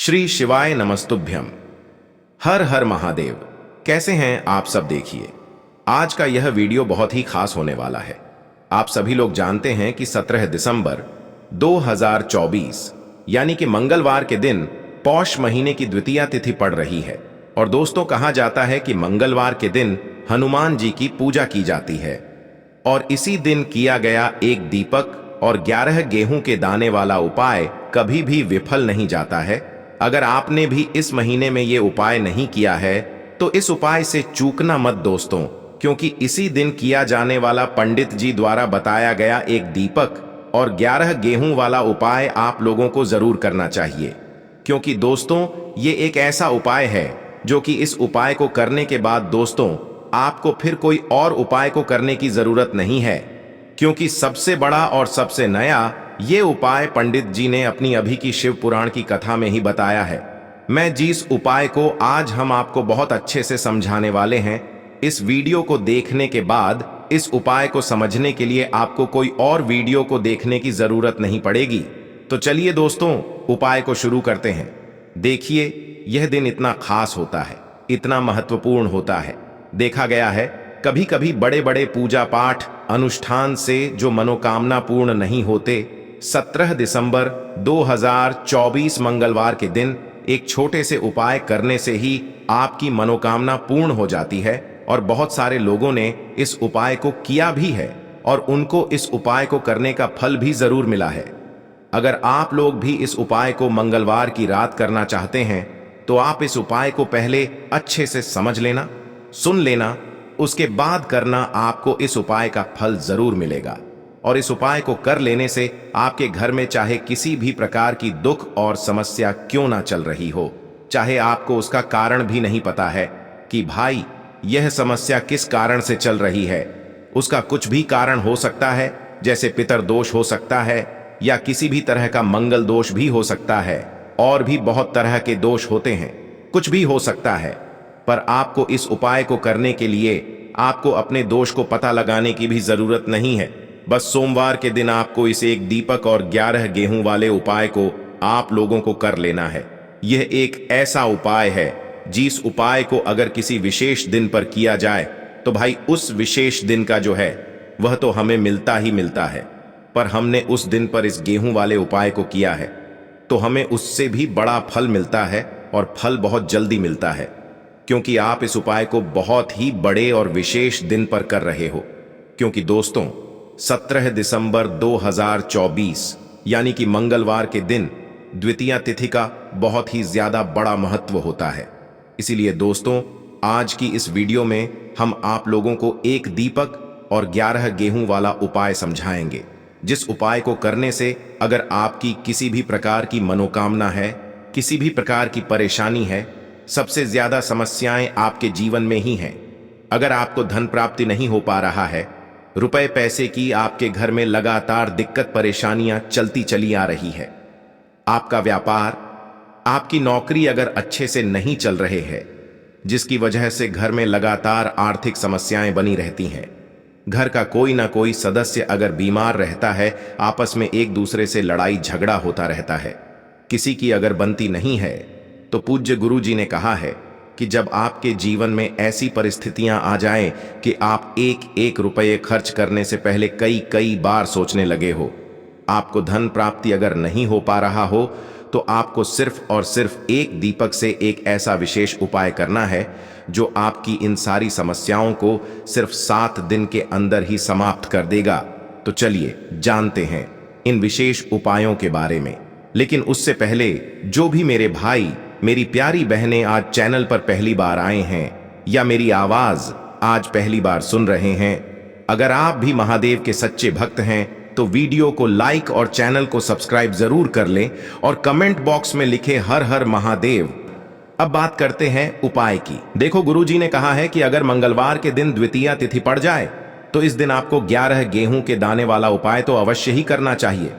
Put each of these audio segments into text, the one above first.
श्री शिवाय नमस्तुभ्यम। हर हर महादेव। कैसे हैं आप सब? देखिए, आज का यह वीडियो बहुत ही खास होने वाला है। आप सभी लोग जानते हैं कि 17 दिसंबर 2024 यानी कि मंगलवार के दिन पौष महीने की द्वितीया तिथि पड़ रही है। और दोस्तों, कहा जाता है कि मंगलवार के दिन हनुमान जी की पूजा की जाती है और इसी दिन किया गया एक दीपक और 11 गेहूं के दाने वाला उपाय कभी भी विफल नहीं जाता है। अगर आपने भी इस महीने में ये उपाय नहीं किया है तो इस उपाय से चूकना मत दोस्तों, क्योंकि इसी दिन किया जाने वाला पंडित जी द्वारा बताया गया एक दीपक और 11 गेहूं वाला उपाय आप लोगों को जरूर करना चाहिए। क्योंकि दोस्तों, ये एक ऐसा उपाय है जो कि इस उपाय को करने के बाद दोस्तों आपको फिर कोई और उपाय को करने की जरूरत नहीं है, क्योंकि सबसे बड़ा और सबसे नया ये उपाय पंडित जी ने अपनी अभी की शिव पुराण की कथा में ही बताया है। मैं जिस उपाय को आज हम आपको बहुत अच्छे से समझाने वाले हैं, इस वीडियो को देखने के बाद इस उपाय को समझने के लिए आपको कोई और वीडियो को देखने की जरूरत नहीं पड़ेगी। तो चलिए दोस्तों, उपाय को शुरू करते हैं। देखिए, यह दिन इतना खास होता है, इतना महत्वपूर्ण होता है। देखा गया है कभी कभी बड़े बड़े पूजा पाठ अनुष्ठान से जो मनोकामना पूर्ण नहीं होते, 17 दिसंबर 2024 मंगलवार के दिन एक छोटे से उपाय करने से ही आपकी मनोकामना पूर्ण हो जाती है। और बहुत सारे लोगों ने इस उपाय को किया भी है और उनको इस उपाय को करने का फल भी जरूर मिला है। अगर आप लोग भी इस उपाय को मंगलवार की रात करना चाहते हैं तो आप इस उपाय को पहले अच्छे से समझ लेना, सुन लेना, उसके बाद करना। आपको इस उपाय का फल जरूर मिलेगा। और इस उपाय को कर लेने से आपके घर में चाहे किसी भी प्रकार की दुख और समस्या क्यों ना चल रही हो, चाहे आपको उसका कारण भी नहीं पता है कि भाई यह समस्या किस कारण से चल रही है, उसका कुछ भी कारण हो सकता है, जैसे पितर दोष हो सकता है या किसी भी तरह का मंगल दोष भी हो सकता है, और भी बहुत तरह के दोष होते हैं, कुछ भी हो सकता है। पर आपको इस उपाय को करने के लिए आपको अपने दोष को पता लगाने की भी जरूरत नहीं है। बस सोमवार के दिन आपको इस एक दीपक और 11 गेहूं वाले उपाय को आप लोगों को कर लेना है। यह एक ऐसा उपाय है जिस उपाय को अगर किसी विशेष दिन पर किया जाए तो भाई उस विशेष दिन का जो है वह तो हमें मिलता ही मिलता है। पर हमने उस दिन पर इस गेहूं वाले उपाय को किया है तो हमें उससे भी बड़ा फल मिलता है, और फल बहुत जल्दी मिलता है, क्योंकि आप इस उपाय को बहुत ही बड़े और विशेष दिन पर कर रहे हो। क्योंकि दोस्तों, 17 दिसंबर 2024 यानी कि मंगलवार के दिन द्वितीया तिथि का बहुत ही ज्यादा बड़ा महत्व होता है। इसीलिए दोस्तों, आज की इस वीडियो में हम आप लोगों को एक दीपक और 11 गेहूं वाला उपाय समझाएंगे, जिस उपाय को करने से अगर आपकी किसी भी प्रकार की मनोकामना है, किसी भी प्रकार की परेशानी है, सबसे ज्यादा समस्याएं आपके जीवन में ही हैं। अगर आपको धन प्राप्ति नहीं हो पा रहा है, रुपए पैसे की आपके घर में लगातार दिक्कत परेशानियां चलती चली आ रही है, आपका व्यापार, आपकी नौकरी अगर अच्छे से नहीं चल रहे हैं, जिसकी वजह से घर में लगातार आर्थिक समस्याएं बनी रहती हैं, घर का कोई ना कोई सदस्य अगर बीमार रहता है, आपस में एक दूसरे से लड़ाई झगड़ा होता रहता है, किसी की अगर बनती नहीं है, तो पूज्य गुरु जी ने कहा है कि जब आपके जीवन में ऐसी परिस्थितियां आ जाएं कि आप एक एक रुपये खर्च करने से पहले कई कई बार सोचने लगे हो, आपको धन प्राप्ति अगर नहीं हो पा रहा हो, तो आपको सिर्फ और सिर्फ एक दीपक से एक ऐसा विशेष उपाय करना है जो आपकी इन सारी समस्याओं को सिर्फ 7 दिन के अंदर ही समाप्त कर देगा। तो चलिए जानते हैं इन विशेष उपायों के बारे में। लेकिन उससे पहले जो भी मेरे भाई, मेरी प्यारी बहनें आज चैनल पर पहली बार आए हैं या मेरी आवाज आज पहली बार सुन रहे हैं, अगर आप भी महादेव के सच्चे भक्त हैं तो वीडियो को लाइक और चैनल को सब्सक्राइब जरूर कर लें और कमेंट बॉक्स में लिखें हर हर महादेव। अब बात करते हैं उपाय की। देखो, गुरु जी ने कहा है कि अगर मंगलवार के दिन द्वितीया तिथि पड़ जाए तो इस दिन आपको 11 गेहूं के दाने वाला उपाय तो अवश्य ही करना चाहिए।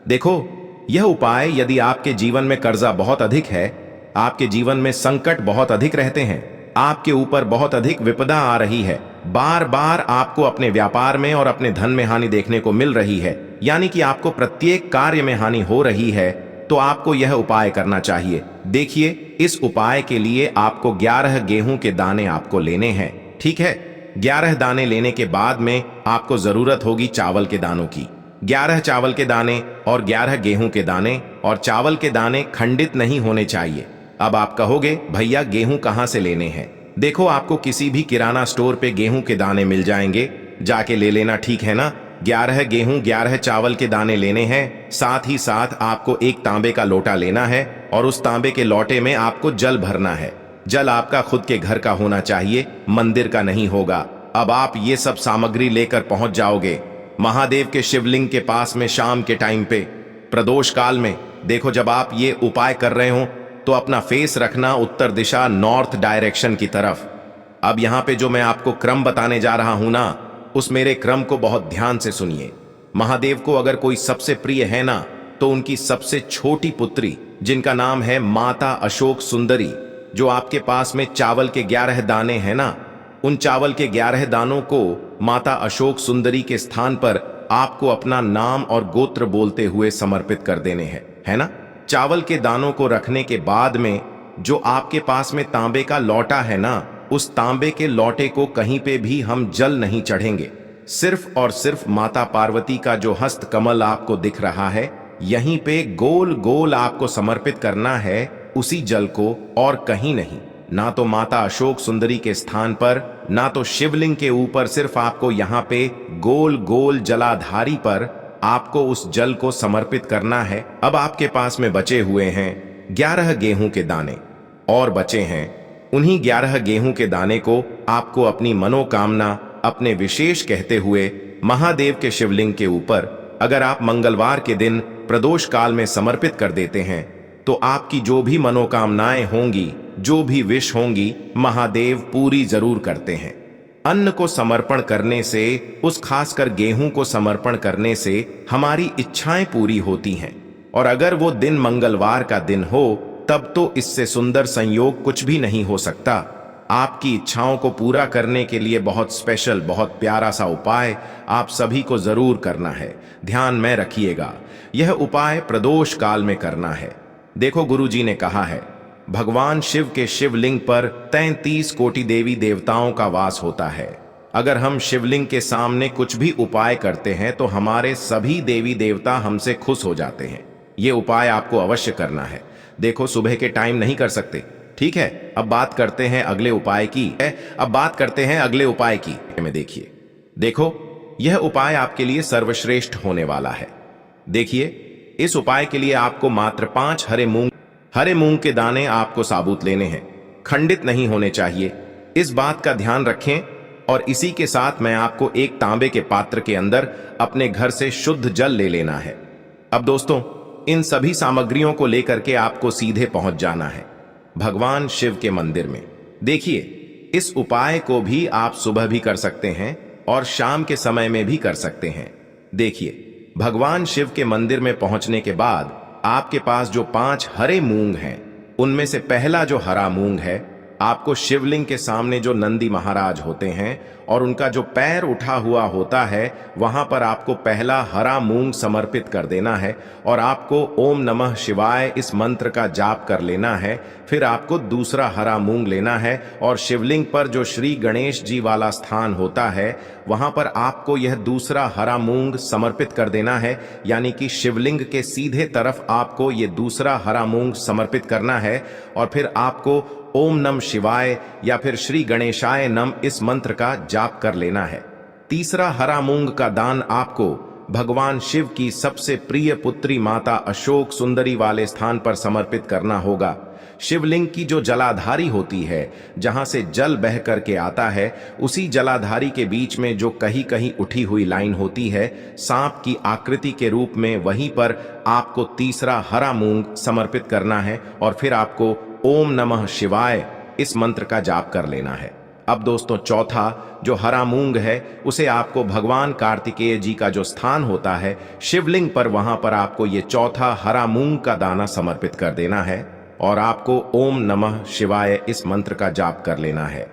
देखो, यह उपाय यदि आपके जीवन में कर्जा बहुत अधिक है, आपके जीवन में संकट बहुत अधिक रहते हैं, आपके ऊपर बहुत अधिक विपदा आ रही है, बार बार आपको अपने व्यापार में और अपने धन में हानि देखने को मिल रही है, यानी कि आपको प्रत्येक कार्य में हानि हो रही है, तो आपको यह उपाय करना चाहिए। देखिए, इस उपाय के लिए आपको 11 गेहूं के दाने आपको लेने हैं, ठीक है। 11 दाने लेने के बाद में आपको जरूरत होगी चावल के दानों की। 11 चावल के दाने और 11 गेहूं के दाने, और चावल के दाने खंडित नहीं होने चाहिए। अब आप कहोगे भैया गेहूं कहां से लेने हैं? देखो, आपको किसी भी किराना स्टोर पे गेहूं के दाने मिल जाएंगे, जाके ले लेना, ठीक है ना। 11 गेहूं 11 चावल के दाने लेने हैं। साथ ही साथ आपको एक तांबे का लोटा लेना है और उस तांबे के लोटे में आपको जल भरना है। जल आपका खुद के घर का होना चाहिए, मंदिर का नहीं होगा। अब आप ये सब सामग्री लेकर पहुंच जाओगे महादेव के शिवलिंग के पास में शाम के टाइम पे, प्रदोष काल में। देखो, जब आप ये उपाय कर रहे हो तो अपना फेस रखना उत्तर दिशा, नॉर्थ डायरेक्शन की तरफ। अब यहां पे जो मैं आपको क्रम बताने जा रहा हूं ना, उस मेरे क्रम को बहुत ध्यान से सुनिए। महादेव को अगर कोई सबसे प्रिय है ना, तो उनकी सबसे छोटी पुत्री, जिनका नाम है माता अशोक सुंदरी, जो आपके पास में चावल के 11 दाने हैं ना, उन चावल के 11 दानों को माता अशोक सुंदरी के स्थान पर आपको अपना नाम और गोत्र बोलते हुए समर्पित कर देने हैं, है ना। चावल के दानों को रखने के बाद में जो आपके पास में तांबे का लौटा है ना, उस तांबे के लौटे को कहीं पे भी हम जल नहीं चढ़ेंगे। सिर्फ और सिर्फ माता पार्वती का जो हस्त कमल आपको दिख रहा है, यहीं पे गोल गोल आपको समर्पित करना है उसी जल को, और कहीं नहीं। ना तो माता अशोक सुंदरी के स्थान पर, ना तो शिवलिंग के ऊपर, सिर्फ आपको यहाँ पे गोल गोल जलाधारी पर आपको उस जल को समर्पित करना है। अब आपके पास में बचे हुए हैं 11 गेहूं के दाने, और बचे हैं उन्हीं 11 गेहूं के दाने को आपको अपनी मनोकामना, अपने विशेष कहते हुए महादेव के शिवलिंग के ऊपर अगर आप मंगलवार के दिन प्रदोष काल में समर्पित कर देते हैं, तो आपकी जो भी मनोकामनाएं होंगी, जो भी विश होंगी, महादेव पूरी जरूर करते हैं। अन्न को समर्पण करने से, उस खासकर गेहूं को समर्पण करने से हमारी इच्छाएं पूरी होती हैं। और अगर वो दिन मंगलवार का दिन हो, तब तो इससे सुंदर संयोग कुछ भी नहीं हो सकता। आपकी इच्छाओं को पूरा करने के लिए बहुत स्पेशल, बहुत प्यारा सा उपाय आप सभी को जरूर करना है। ध्यान में रखिएगा, यह उपाय प्रदोष काल में करना है। देखो, गुरुजी ने कहा है, भगवान शिव के शिवलिंग पर 33 कोटि देवी देवताओं का वास होता है। अगर हम शिवलिंग के सामने कुछ भी उपाय करते हैं तो हमारे सभी देवी देवता हमसे खुश हो जाते हैं। ये उपाय आपको अवश्य करना है। देखो, सुबह के टाइम नहीं कर सकते, ठीक है। अब बात करते हैं अगले उपाय की। में देखिए, देखो, यह उपाय आपके लिए सर्वश्रेष्ठ होने वाला है। देखिए, इस उपाय के लिए आपको मात्र 5 हरे मूंग के दाने आपको साबुत लेने हैं, खंडित नहीं होने चाहिए। इस बात का ध्यान रखें। और इसी के साथ मैं आपको एक तांबे के पात्र के अंदर अपने घर से शुद्ध जल ले लेना है। अब दोस्तों, इन सभी सामग्रियों को लेकर के आपको सीधे पहुंच जाना है भगवान शिव के मंदिर में। देखिए, इस उपाय को भी आप सुबह भी कर सकते हैं और शाम के समय में भी कर सकते हैं। देखिए, भगवान शिव के मंदिर में पहुंचने के बाद आपके पास जो 5 हरे मूंग हैं, उनमें से पहला जो हरा मूंग है, आपको शिवलिंग के सामने जो नंदी महाराज होते हैं और उनका जो पैर उठा हुआ होता है, वहां पर आपको पहला हरा मूंग समर्पित कर देना है और आपको ओम नमः शिवाय इस मंत्र का जाप कर लेना है। फिर आपको दूसरा हरा मूंग लेना है और शिवलिंग पर जो श्री गणेश जी वाला स्थान होता है, वहां पर आपको यह दूसरा हरा मूंग समर्पित कर देना है। यानी कि शिवलिंग के सीधे तरफ आपको ये दूसरा हरा मूंग समर्पित करना है और फिर आपको ओम नम शिवाय या फिर श्री गणेशाय नम इस मंत्र का जाप कर लेना है। तीसरा हरा मूंग का दान आपको भगवान शिव की सबसे प्रिय पुत्री माता अशोक सुंदरी वाले स्थान पर समर्पित करना होगा। शिवलिंग की जो जलाधारी होती है, जहां से जल बह करके आता है, उसी जलाधारी के बीच में जो कहीं कहीं उठी हुई लाइन होती है सांप की आकृति के रूप में, वहीं पर आपको तीसरा हरा मूंग समर्पित करना है और फिर आपको ओम नमः शिवाय इस मंत्र का जाप कर लेना है। अब दोस्तों, चौथा जो हरा मूंग है, उसे आपको भगवान कार्तिकेय जी का जो स्थान होता है शिवलिंग पर, वहां पर आपको ये चौथा हरा मूंग का दाना समर्पित कर देना है और आपको ओम नमः शिवाय इस मंत्र का जाप कर लेना है।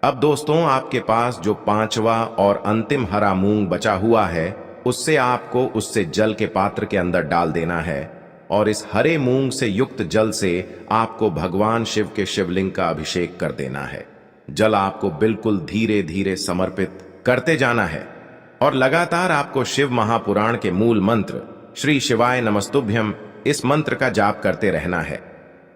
अब दोस्तों, आपके पास जो 5वां और अंतिम हरा मूंग बचा हुआ है, उससे आपको उससे जल के पात्र के अंदर डाल देना है और इस हरे मूंग से युक्त जल से आपको भगवान शिव के शिवलिंग का अभिषेक कर देना है। जल आपको बिल्कुल धीरे धीरे समर्पित करते जाना है और लगातार आपको शिव महापुराण के मूल मंत्र श्री शिवाय नमस्तुभ्यम इस मंत्र का जाप करते रहना है।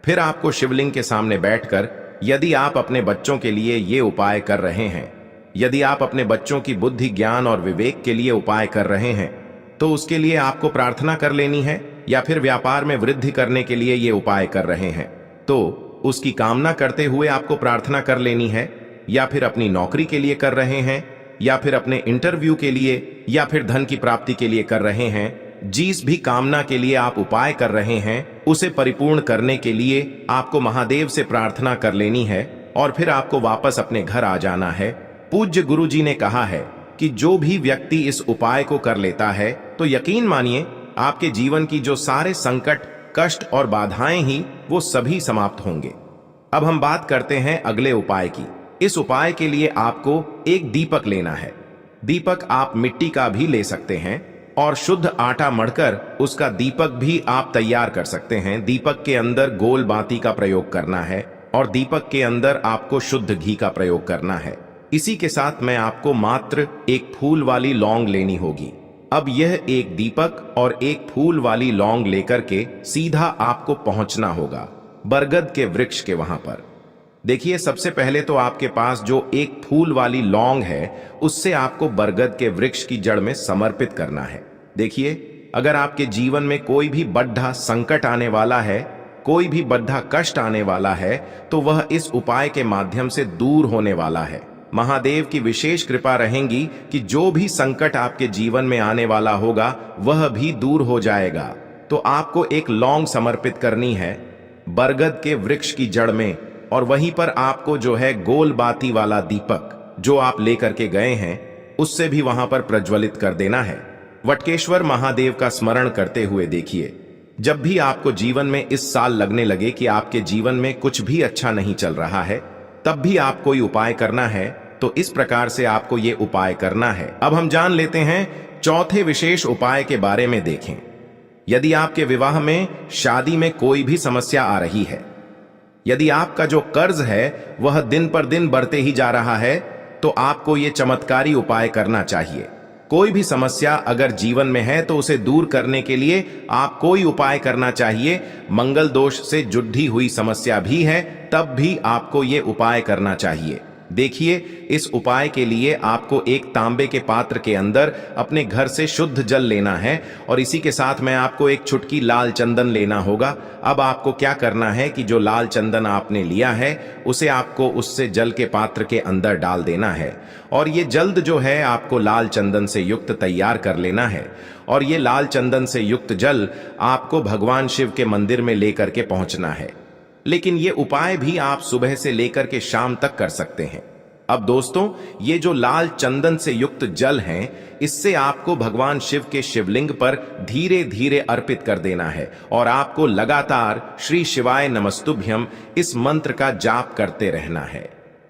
फिर आपको शिवलिंग के सामने बैठकर, यदि आप अपने बच्चों के लिए ये उपाय कर रहे हैं, यदि आप अपने बच्चों की बुद्धि, ज्ञान और विवेक के लिए उपाय कर रहे हैं, तो उसके लिए आपको प्रार्थना कर लेनी है। या फिर व्यापार में वृद्धि करने के लिए ये उपाय कर रहे हैं तो उसकी कामना करते हुए आपको प्रार्थना कर लेनी है। या फिर अपनी नौकरी के लिए कर रहे हैं, या फिर अपने इंटरव्यू के लिए, या फिर धन की प्राप्ति के लिए कर रहे हैं, जिस भी कामना के लिए आप उपाय कर रहे हैं उसे परिपूर्ण करने के लिए आपको महादेव से प्रार्थना कर लेनी है और फिर आपको वापस अपने घर आ जाना है। पूज्य गुरु जी ने कहा है कि जो भी व्यक्ति इस उपाय को कर लेता है तो यकीन मानिए आपके जीवन की जो सारे संकट, कष्ट और बाधाएं ही वो सभी समाप्त होंगे। अब हम बात करते हैं अगले उपाय की। इस उपाय के लिए आपको एक दीपक लेना है। दीपक आप मिट्टी का भी ले सकते हैं और शुद्ध आटा मढ़कर उसका दीपक भी आप तैयार कर सकते हैं। दीपक के अंदर गोल बाती का प्रयोग करना है और दीपक के अंदर आपको शुद्ध घी का प्रयोग करना है। इसी के साथ में आपको मात्र एक फूल वाली लौंग लेनी होगी। अब यह एक दीपक और एक फूल वाली लौंग लेकर के सीधा आपको पहुंचना होगा बरगद के वृक्ष के वहां पर। देखिए, सबसे पहले तो आपके पास जो एक फूल वाली लौंग है उससे आपको बरगद के वृक्ष की जड़ में समर्पित करना है। देखिए, अगर आपके जीवन में कोई भी बड़ा संकट आने वाला है, कोई भी बड़ा कष्ट आने वाला है, तो वह इस उपाय के माध्यम से दूर होने वाला है। महादेव की विशेष कृपा रहेगी कि जो भी संकट आपके जीवन में आने वाला होगा वह भी दूर हो जाएगा। तो आपको एक लौंग समर्पित करनी है बरगद के वृक्ष की जड़ में और वहीं पर आपको जो है गोल बाती वाला दीपक जो आप लेकर के गए हैं उससे भी वहां पर प्रज्वलित कर देना है। वटकेश्वर महादेव का स्मरण करते हुए देखिए, जब भी आपको जीवन में इस साल लगने लगे कि आपके जीवन में कुछ भी अच्छा नहीं चल रहा है, तब भी आप कोई उपाय करना है तो इस प्रकार से आपको ये उपाय करना है। अब हम जान लेते हैं चौथे विशेष उपाय के बारे में। देखें, यदि आपके विवाह में, शादी में कोई भी समस्या आ रही है, यदि आपका जो कर्ज है वह दिन पर दिन बढ़ते ही जा रहा है, तो आपको ये चमत्कारी उपाय करना चाहिए। कोई भी समस्या अगर जीवन में है तो उसे दूर करने के लिए आप कोई उपाय करना चाहिए। मंगल दोष से जुड़ी हुई समस्या भी है तब भी आपको ये उपाय करना चाहिए। देखिए, इस उपाय के लिए आपको एक तांबे के पात्र के अंदर अपने घर से शुद्ध जल लेना है और इसी के साथ में आपको एक चुटकी लाल चंदन लेना होगा। अब आपको क्या करना है कि जो लाल चंदन आपने लिया है उसे आपको उससे जल के पात्र के अंदर डाल देना है और ये जल्द जो है आपको लाल चंदन से युक्त तैयार कर लेना है। और ये लाल चंदन से युक्त जल आपको भगवान शिव के मंदिर में लेकर के पहुंचना है। लेकिन ये उपाय भी आप सुबह से लेकर के शाम तक कर सकते हैं। अब दोस्तों, ये जो लाल चंदन से युक्त जल हैं, इससे आपको भगवान शिव के शिवलिंग पर धीरे धीरे अर्पित कर देना है और आपको लगातार श्री शिवाय नमस्तुभ्यम इस मंत्र का जाप करते रहना है।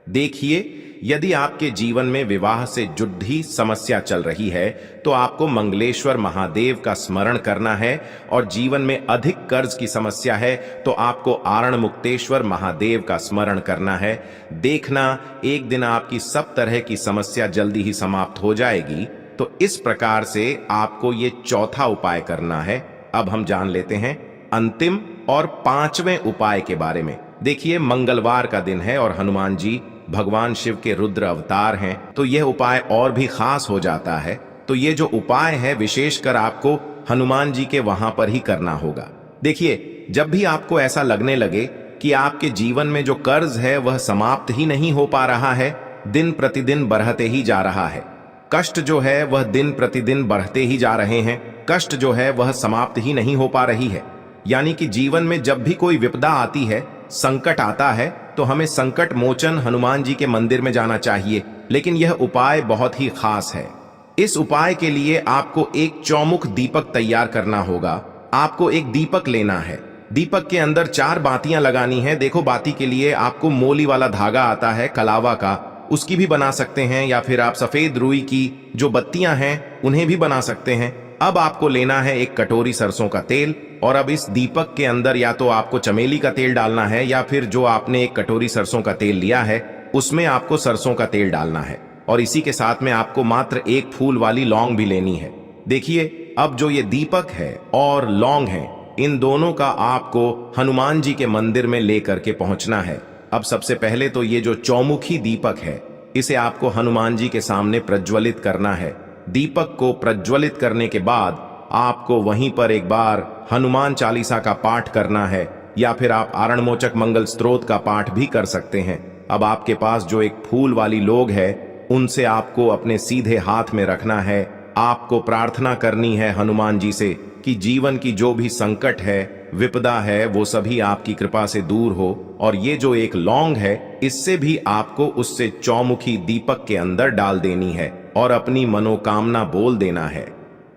देखिए, यदि आपके जीवन में विवाह से जुड़ी समस्या चल रही है तो आपको मंगलेश्वर महादेव का स्मरण करना है और जीवन में अधिक कर्ज की समस्या है तो आपको आरण मुक्तेश्वर महादेव का स्मरण करना है। देखना, एक दिन आपकी सब तरह की समस्या जल्दी ही समाप्त हो जाएगी। तो इस प्रकार से आपको ये चौथा उपाय करना है। अब हम जान लेते हैं अंतिम और पांचवें उपाय के बारे में। देखिए, मंगलवार का दिन है और हनुमान जी भगवान शिव के रुद्र अवतार हैं, तो यह उपाय और भी खास हो जाता है। तो ये जो उपाय है विशेषकर आपको हनुमान जी के वहां पर ही करना होगा। देखिए, जब भी आपको ऐसा लगने लगे कि आपके जीवन में जो कर्ज है वह समाप्त ही नहीं हो पा रहा है, दिन प्रतिदिन बढ़ते ही जा रहा है, कष्ट जो है वह दिन प्रतिदिन बढ़ते ही जा रहे हैं, कष्ट जो है वह समाप्त ही नहीं हो पा रही है, यानी कि जीवन में जब भी कोई विपदा आती है, संकट आता है, तो हमें संकट मोचन हनुमान जी के मंदिर में जाना चाहिए। लेकिन यह उपाय बहुत ही खास है। इस उपाय के लिए आपको एक चौमुख दीपक तैयार करना होगा। आपको एक दीपक लेना है, दीपक के अंदर 4 बातियां लगानी है। देखो, बाती के लिए आपको मोली वाला धागा आता है कलावा का, उसकी भी बना सकते हैं, या फिर आप सफेद रुई की जो बत्तियां हैं उन्हें भी बना सकते हैं। अब आपको लेना है एक कटोरी सरसों का तेल, और अब इस दीपक के अंदर या तो आपको चमेली का तेल डालना है या फिर जो आपने एक कटोरी सरसों का तेल लिया है उसमें आपको सरसों का तेल डालना है। और इसी के साथ में आपको मात्र एक फूल वाली लौंग भी लेनी है। देखिए, अब जो ये दीपक है और लौंग है, इन दोनों का आपको हनुमान जी के मंदिर में लेकर के पहुंचना है। अब सबसे पहले तो ये जो चौमुखी दीपक है इसे आपको हनुमान जी के सामने प्रज्वलित करना है। दीपक को प्रज्वलित करने के बाद आपको वहीं पर एक बार हनुमान चालीसा का पाठ करना है, या फिर आप आरणमोचक मंगल स्तोत्र का पाठ भी कर सकते हैं। अब आपके पास जो एक फूल वाली लोग है उनसे आपको अपने सीधे हाथ में रखना है। आपको प्रार्थना करनी है हनुमान जी से कि जीवन की जो भी संकट है, विपदा है, वो सभी आपकी कृपा से दूर हो। और ये जो एक लौंग है इससे भी आपको उससे चौमुखी दीपक के अंदर डाल देनी है और अपनी मनोकामना बोल देना है।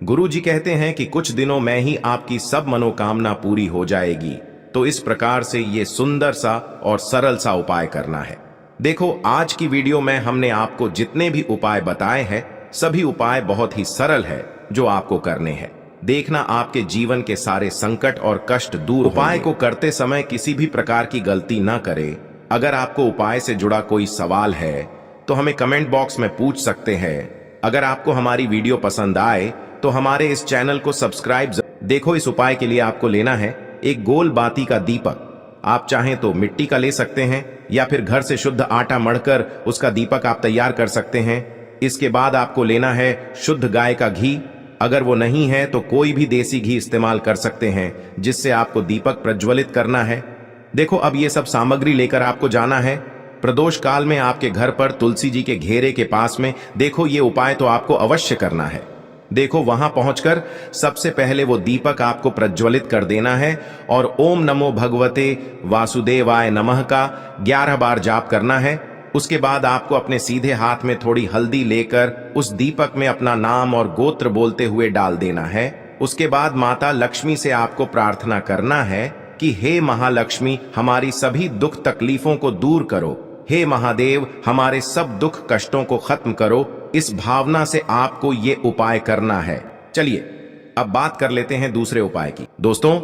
गुरु जी कहते हैं कि कुछ दिनों में ही आपकी सब मनोकामना पूरी हो जाएगी। तो इस प्रकार से ये सुंदर सा और सरल सा उपाय करना है। देखो, आज की वीडियो में हमने आपको जितने भी उपाय बताए हैं सभी उपाय बहुत ही सरल है जो आपको करने हैं। देखना आपके जीवन के सारे संकट और कष्ट दूर। उपाय को करते समय किसी भी प्रकार की गलती ना करें। अगर आपको उपाय से जुड़ा कोई सवाल है तो हमें कमेंट बॉक्स में पूछ सकते हैं। अगर आपको हमारी वीडियो पसंद आए तो हमारे इस चैनल को सब्सक्राइब। देखो, इस उपाय के लिए आपको लेना है एक गोल बाती का दीपक। आप चाहें तो मिट्टी का ले सकते हैं या फिर घर से शुद्ध आटा मढ़कर उसका दीपक आप तैयार कर सकते हैं। इसके बाद आपको लेना है शुद्ध गाय का घी। अगर वो नहीं है तो कोई भी देसी घी इस्तेमाल कर सकते हैं जिससे आपको दीपक प्रज्वलित करना है। देखो, अब ये सब सामग्री लेकर आपको जाना है प्रदोष काल में आपके घर पर तुलसी जी के घेरे के पास में। देखो, ये उपाय तो आपको अवश्य करना है। देखो, वहां पहुंचकर सबसे पहले वो दीपक आपको प्रज्वलित कर देना है और ओम नमो भगवते वासुदेवाय नमः का 11 बार जाप करना है। उसके बाद आपको अपने सीधे हाथ में थोड़ी हल्दी लेकर उस दीपक में अपना नाम और गोत्र बोलते हुए डाल देना है। उसके बाद माता लक्ष्मी से आपको प्रार्थना करना है कि हे महालक्ष्मी, हमारी सभी दुख तकलीफों को दूर करो। हे महादेव, हमारे सब दुख कष्टों को खत्म करो। इस भावना से आपको ये उपाय करना है। चलिए, अब बात कर लेते हैं दूसरे उपाय की। दोस्तों,